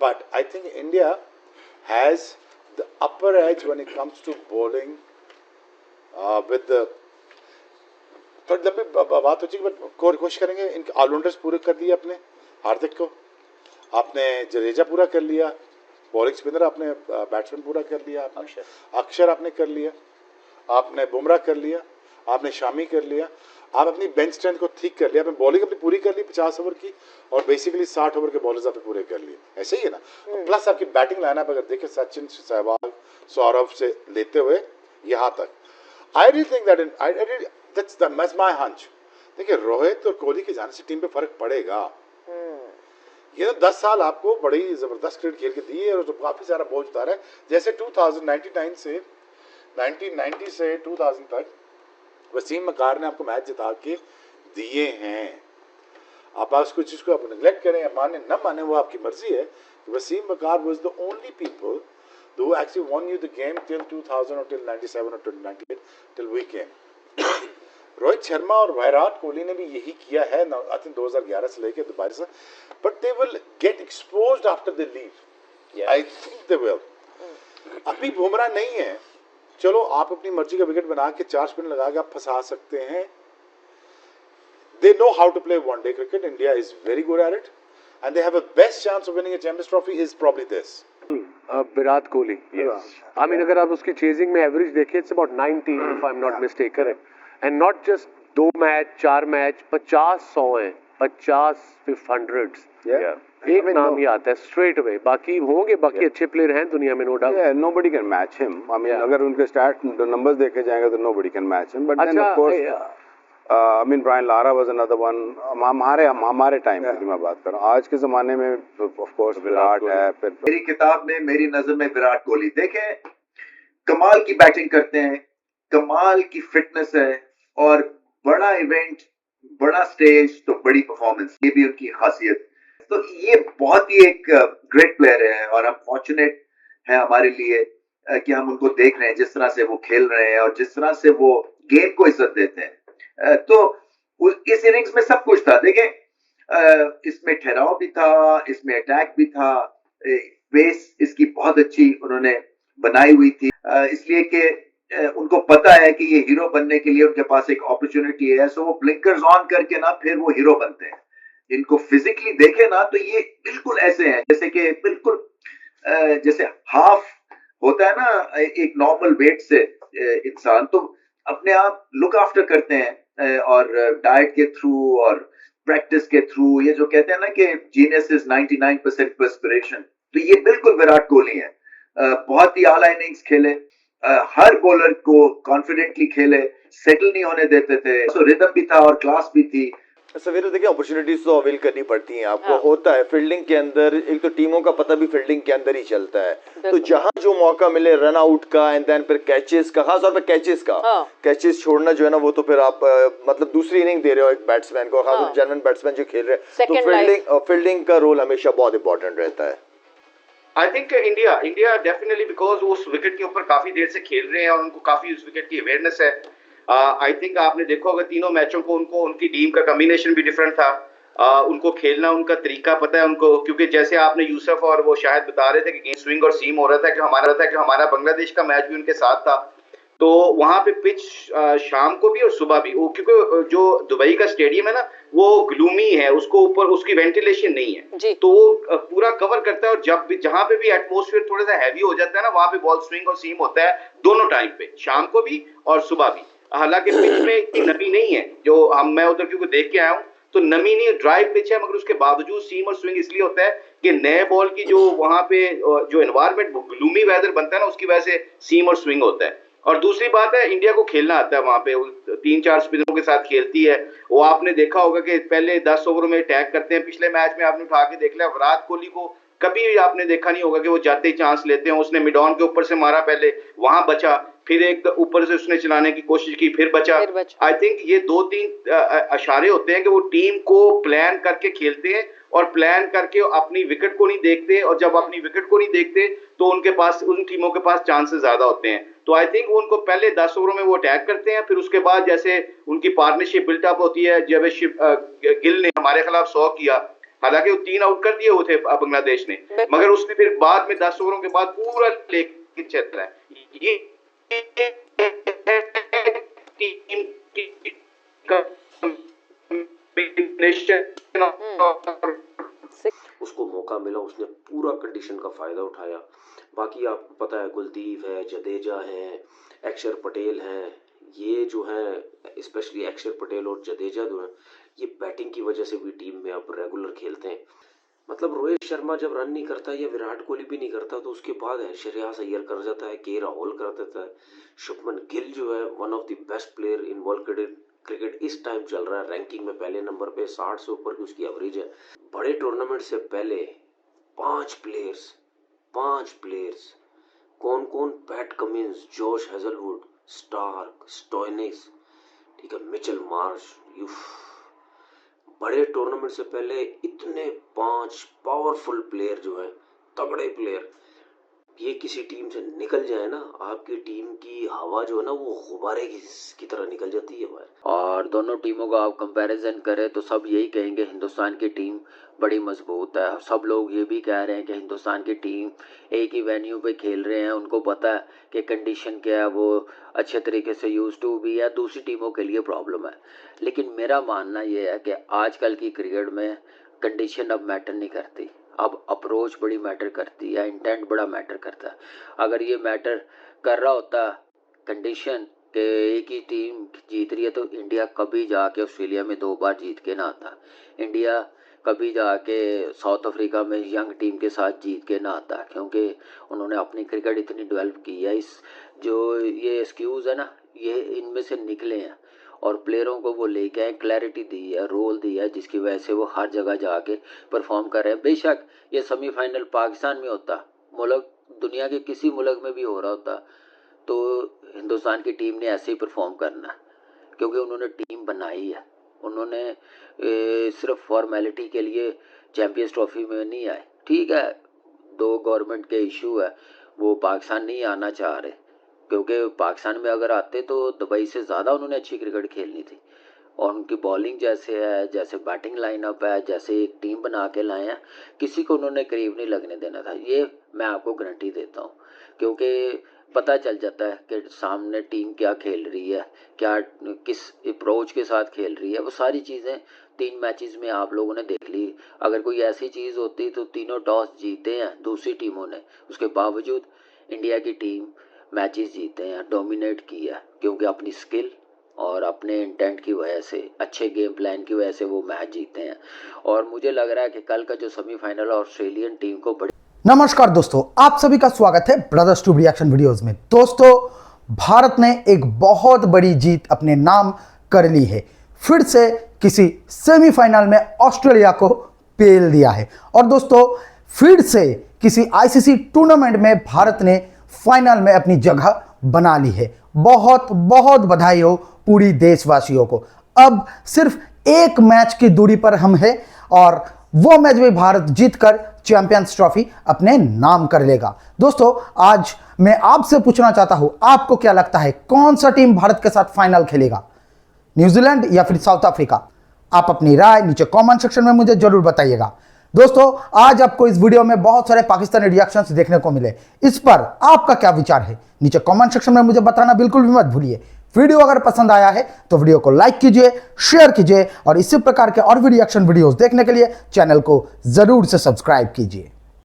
but I think India has the upper edge when it comes to bowling with the थोड़ी लंबी बात हो जाएगी, बट कोशिश करेंगे. इनके ऑलराउंडर्स पूरे कर दिए आपने. हार्दिक को आपने, जडेजा पूरा कर लिया, बॉलिंग स्पिनर आपने, बैट्समैन पूरा कर लिया आपने, अक्षर आपने कर लिया, आपने बुमराह कर लिया, आपने शामी कर लिया, आप अपनी बेंच स्ट्रेंथ को ठीक कर लिया, आपने बॉलिंग अपनी पूरी कर ली 50 ओवर की, और बेसिकली 60 ओवर के बॉलर्स आपने पूरे कर लिए. ऐसे ही है ना. प्लस आपकी बैटिंग लाइनअप अगर देखें सचिन, सहवाग, सौरभ से लेते हुए यहाँ तक, I really think that's my hunch. देखिए रोहित और कोहली के जाने से टीम पे फर्क पड़ेगा. ये तो 10 साल आपको बड़ी जबरदस्त क्रिकेट खेल के दिए और तो काफी सारा बोझ उतारा है. जैसे 1999 से 1990 से 2000 तक वसीम मकार ने आपको मैच जिता के दिए हैं. आप उसको चीज आप नेग्लेक्ट करें या माने न माने वो आपकी मर्जी है. वसीम मकार was the only people who actually won you the game till 2000 or till 97 or till 98 till we came. Rohit Sharma और विराट कोहली ने भी यही किया है आई थिंक 2011 से लेके दोबारा से. But they will get exposed after they leave. I think they will. अभी बुमराह नहीं है, चलो आप अपनी मर्जी का विकेट बना के 4 स्पिन लगा के आप फंसा सकते हैं. They know how to play one day cricket. India is very good at it and they have a best chance of winning a champions trophy is probably this. Virat Kohli. I mean अगर आप उसकी चेजिंग में एवरेज देखें it's about 90 if I am not mistaken. And not just 2 match 4 match, 50-100 हैं, 50 एक नाम ही आता है स्ट्रेट अवे. बाकी होंगे, बाकी अच्छे प्लेयर हैं दुनिया में, no doubt. Nobody can match him. I mean अगर उनके स्टैट नंबर्स देखे जाएंगे तो nobody can match him. But then of course I mean Brian Lara was another one. हमारे टाइम की मैं बात कर रहा हूँ. आज के जमाने में of course विराट है. फिर मेरी किताब में, मेरी नजर में विराट कोहली देखें, कमाल की बैटिंग करते हैं, कमाल की फिटनेस है, और बड़ा इवेंट, बड़ा स्टेज तो बड़ी परफॉर्मेंस, ये भी उनकी खासियत. तो ये बहुत ही एक ग्रेट प्लेयर है और हम फॉर्चुनेट है हमारे लिए कि हम उनको देख रहे हैं, जिस तरह से वो खेल रहे हैं और जिस तरह से वो गेम को इज्जत देते हैं. तो इस इनिंग्स में सब कुछ था. देखें इसमें ठहराव भी था, इसमें अटैक भी था, बेस इसकी बहुत अच्छी उन्होंने बनाई हुई थी, इसलिए कि उनको पता है कि ये हीरो बनने के लिए उनके पास एक अपॉर्चुनिटी है. सो वो ब्लिंकर्स ऑन करके ना फिर वो हीरो बनते हैं. इनको फिजिकली देखे ना तो ये बिल्कुल ऐसे हैं जैसे कि बिल्कुल जैसे हाफ होता है ना एक नॉर्मल वेट से इंसान, तो अपने आप लुक आफ्टर करते हैं और डाइट के थ्रू और प्रैक्टिस के थ्रू. ये जो कहते हैं ना कि जीनियस इज 99% पर्सपिरेशन, तो ये बिल्कुल विराट कोहली है. बहुत ही आला इनिंग्स खेले, हर बॉलर को कॉन्फिडेंटली खेले, सेटल नहीं होने देते थे. तो रिदम भी था और क्लास भी थी. सवेरे देखिए अपॉर्चुनिटीज तो अवेल करनी पड़ती हैं आपको. होता है फील्डिंग के अंदर, एक तो टीमों का पता भी फील्डिंग के अंदर ही चलता है. तो जहां जो मौका मिले रन आउट का एंड देन फिर कैचेस का, खासतौर पर कैचेस का, कैचेस छोड़ना जो है ना वो तो फिर आप मतलब दूसरी इनिंग दे रहे हो एक बैट्समैन को, खासतौर जनरल बैट्समैन जो खेल रहे हैं, तो फील्डिंग का रोल हमेशा बहुत इंपॉर्टेंट रहता है. I think India definitely because वो उस विकेट के ऊपर काफी देर से खेल रहे हैं और उनको काफी उस विकेट की अवेयरनेस है. आई थिंक आपने देखा होगा तीनों मैचों को उनको उनकी टीम का कॉम्बिनेशन भी डिफरेंट था. उनको खेलना, उनका तरीका पता है उनको, क्योंकि जैसे आपने यूसुफ और वो शायद बता रहे थे कि स्विंग और सीम हो रहा था कि हमारा बांग्लादेश का मैच भी उनके साथ था. तो वहां पे पिच शाम को भी और सुबह भी, वो क्योंकि जो दुबई का स्टेडियम है ना वो ग्लूमी है, उसको ऊपर उसकी वेंटिलेशन नहीं है, तो वो पूरा कवर करता है. और जब भी जहां पे भी एटमॉस्फेयर थोड़ा सा हैवी हो जाता है ना, वहां पे बॉल स्विंग और सीम होता है दोनों टाइम पे, शाम को भी और सुबह भी. हालांकि पिच में इतनी नमी नहीं है, जो मैं उधर क्योंकि देख के आया हूँ, तो नमी नहीं, ड्राई पिच है, मगर उसके बावजूद सीम और स्विंग इसलिए होता है कि नए बॉल की जो वहां पे जो एनवायरमेंट ग्लूमी वेदर बनता है ना, उसकी वजह से सीम और स्विंग होता है. और दूसरी बात है इंडिया को खेलना आता है, वहां पे 3-4 स्पिनरों के साथ खेलती है. वो आपने देखा होगा कि पहले 10 ओवरों में अटैक करते हैं. पिछले मैच में आपने उठा के देख लिया, विराट कोहली को कभी आपने देखा नहीं होगा कि वो जाते ही चांस लेते हैं. उसने मिड ऑन के ऊपर से मारा, पहले वहां बचा, फिर एक ऊपर से उसने चलाने की कोशिश की, फिर बचा. आई थिंक ये 2-3 इशारे होते हैं कि वो टीम को प्लान करके खेलते हैं और प्लान करके अपनी विकेट को नहीं देखते, और जब अपनी विकेट को नहीं देखते तो उनके पास, उन टीमों के पास चांसेस ज्यादा होते हैं. तो आई थिंक उनको पहले 10 ओवरों में वो अटैक करते हैं, फिर उसके बाद जैसे उनकी पार्टनरशिप बिल्टअप होती है. जब गिल ने हमारे खिलाफ 100 किया, हालांकि वो 3 आउट कर दिए हुए थे बांग्लादेश ने, मगर उसने फिर बाद में 10 ओवरों के बाद पूरा लेके चल रहा है। ये टीम की उसको मौका मिला, उसने पूरा कंडीशन का फायदा उठाया। बाकी आपको पता है कुलदीप है, जडेजा है, अक्षर पटेल है, ये जो है स्पेशली अक्षर पटेल और जडेजा जो है ये बैटिंग की वजह से भी टीम में अब रेगुलर खेलते हैं। मतलब रोहित शर्मा जब रन नहीं करता या विराट कोहली भी नहीं करता तो उसके बाद है श्रेयस अय्यर कर जाता है, के राहुल कर देता है, शुभमन गिल जो है one of the best player in world cricket इस टाइम चल रहा है, रैंकिंग में पहले नंबर पे, 60 से ऊपर की उसकी एवरेज है। बड़े टूर्नामेंट से पहले 5 प्लेयर्स कौन कौन? Pat Cummins, Josh Hazlewood, Starc, Stoinis, ठीक है, मिचेल मार्श, बड़े टूर्नामेंट से पहले इतने 5 पावरफुल प्लेयर जो है, तगड़े प्लेयर, ये किसी टीम से निकल जाए ना, आपकी टीम की हवा जो है ना वो गुब्बारे की तरह निकल जाती है बाहर। और दोनों टीमों का आप कंपैरिजन करें तो सब यही कहेंगे हिंदुस्तान की टीम बड़ी मजबूत है। सब लोग ये भी कह रहे हैं कि हिंदुस्तान की टीम एक ही वेन्यू पे खेल रहे हैं, उनको पता है कि कंडीशन क्या है, वो अच्छे तरीके से यूज टू भी है, दूसरी टीमों के लिए प्रॉब्लम है। लेकिन मेरा मानना ये है कि आजकल की क्रिकेट में कंडीशन अब मैटर नहीं करती, अब अप्रोच बड़ी मैटर करती है, इंटेंट बड़ा मैटर करता है। अगर ये मैटर कर रहा होता कंडीशन के एक ही टीम जीत रही है तो इंडिया कभी जाके ऑस्ट्रेलिया में 2 बार जीत के ना आता, इंडिया कभी जाके साउथ अफ्रीका में यंग टीम के साथ जीत के ना आता, क्योंकि उन्होंने अपनी क्रिकेट इतनी डेवलप की है। इस जो ये एक्सक्यूज़ है ना, ये इनमें से निकले हैं और प्लेयरों को वो लेके आए, क्लैरिटी दी है, रोल दिया है, जिसकी वजह से वो हर जगह जाके परफॉर्म कर रहे हैं। बेशक ये सेमीफाइनल पाकिस्तान में होता, मुल्क दुनिया के किसी मुल्क में भी हो रहा होता तो हिंदुस्तान की टीम ने ऐसे ही परफॉर्म करना, क्योंकि उन्होंने टीम बनाई है। उन्होंने सिर्फ फॉर्मेलिटी के लिए चैम्पियंस ट्रॉफी में नहीं आए। ठीक है, 2 गवर्नमेंट के इशू है, वो पाकिस्तान नहीं आना चाह रहे, क्योंकि पाकिस्तान में अगर आते तो दुबई से ज़्यादा उन्होंने अच्छी क्रिकेट खेलनी थी। और उनकी बॉलिंग जैसे है, जैसे बैटिंग लाइनअप है, जैसे एक टीम बना के लाए हैं, किसी को उन्होंने करीब नहीं लगने देना था। ये मैं आपको गारंटी देता हूँ, क्योंकि पता चल जाता है कि सामने टीम क्या खेल रही है, क्या किस अप्रोच के साथ खेल रही है। वो सारी चीज़ें 3 मैचेस में आप लोगों ने देख ली। अगर कोई ऐसी चीज़ होती तो तीनों टॉस जीते हैं दूसरी टीमों ने, उसके बावजूद इंडिया की टीम मैचेस जीते हैं, डोमिनेट किया, क्योंकि अपनी स्किल और अपने इंटेंट की वजह से, अच्छे गेम प्लान की वजह से वो मैच जीते हैं। और मुझे लग रहा है कि कल का जो सेमीफाइनल ऑस्ट्रेलियन टीम को बड़ी। नमस्कार दोस्तों, आप सभी का स्वागत है ब्रदर्स ट्यूब रिएक्शन वीडियोस में। दोस्तों, भारत ने एक बहुत बड़ी जीत अपने नाम कर ली है, फिर से किसी सेमीफाइनल में ऑस्ट्रेलिया को पेल दिया है। और दोस्तों, फिर से किसी आईसीसी टूर्नामेंट में भारत ने फाइनल में अपनी जगह बना ली है। बहुत बहुत बधाई हो पूरी देशवासियों को। अब सिर्फ एक मैच की दूरी पर हम हैं और वो मैच भी भारत जीतकर चैंपियंस ट्रॉफी अपने नाम कर लेगा। दोस्तों, आज मैं आपसे पूछना चाहता हूं, आपको क्या लगता है कौन सा टीम भारत के साथ फाइनल खेलेगा, न्यूजीलैंड या फिर साउथ अफ्रीका? आप अपनी राय नीचे कमेंट सेक्शन में मुझे जरूर बताइएगा। दोस्तों, आज आपको इस वीडियो में बहुत सारे पाकिस्तानी रिएक्शंस देखने को मिले, इस पर आपका क्या विचार है नीचे कमेंट सेक्शन में मुझे बताना बिल्कुल भी मत भूलिए। वीडियो अगर पसंद आया है तो वीडियो को लाइक कीजिए, शेयर कीजिए और इसी प्रकार के और भी रिएक्शन वीडियोस देखने के लिए चैनल को जरूर से सब्सक्राइब कीजिए।